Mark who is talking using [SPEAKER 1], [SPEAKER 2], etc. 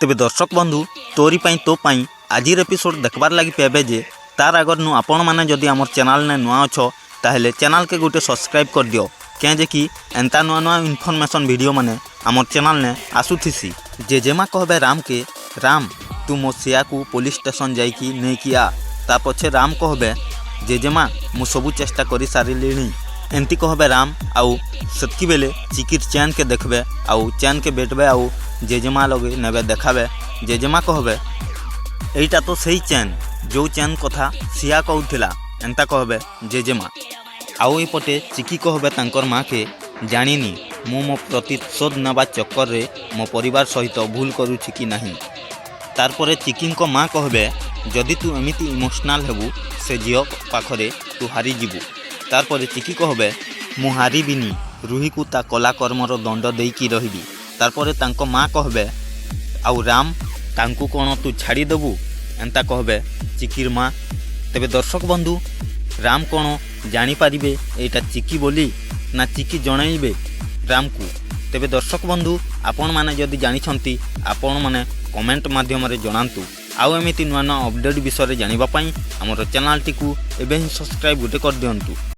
[SPEAKER 1] तेबे दर्शक बंधु तोरी पाई तो पाई आजिर एपिसोड देखबार लगी पेबे जे तार आगर नु आपण मैंने जदि आमर चैनल ने नुआ अच्छ ताहले चैनल के गोटे सब्सक्राइब कर दियो क्या जे कि एंता नुआ नुआ इनफॉरमेशन वीडियो माने आमर चैनल ने आसुथिसी। जेजेमा कहबे राम के राम तू मो सिया को पुलिस स्टेशन जाइकी नहीं किया ता पछे राम कहबे जेजेमा मु सबू चेष्टा करी सारिलिणी एमती कहबे राम आउ सतकी बेले चिकिर चैन के देखबे आउ चैन के बेटबे आउ जेजेमा लगे नेबे देखाबे। जेजेमा कहबे एटा तो सही चैन जो चैन कथा सिया कहूला एंता कहबे जेजेमा। आउ एपटे चिकी कहबे तांकर माँ के जानिनी मु मो प्रतिशोध नवा चक्कर रे मो परिवार सहित भूल करूछि कि नहीं। तारपरे चिकी माँ कहबे जदि तू एमिति इमोशनाल हेबू से झील पाखरे तू हारी जीवु। तारपरे चिकी कहबे मु हारिबिनी रुही को ता कला कर्मर दंड देकी रहिबी। तारपरे तांको माँ कहबे आउ राम तांकु कोन तू छाड़ी देबू एंता कहबे चिकीर माँ। तेबे दर्शक बंधु राम कोन जानी पारिबे एटा चिकी बोली ना चिकी जणाइबे राम को। तेबे दर्शक बंधु आपण माने जदि जानी छंती आपण माने कमेंट माध्यम रे जणांतु। आउ एमिति नुआ नुआ अपडेट विषय रे जानिबा पई हमर चैनल टी को एबे ही सब्सक्राइब गुटे कर दियंतु।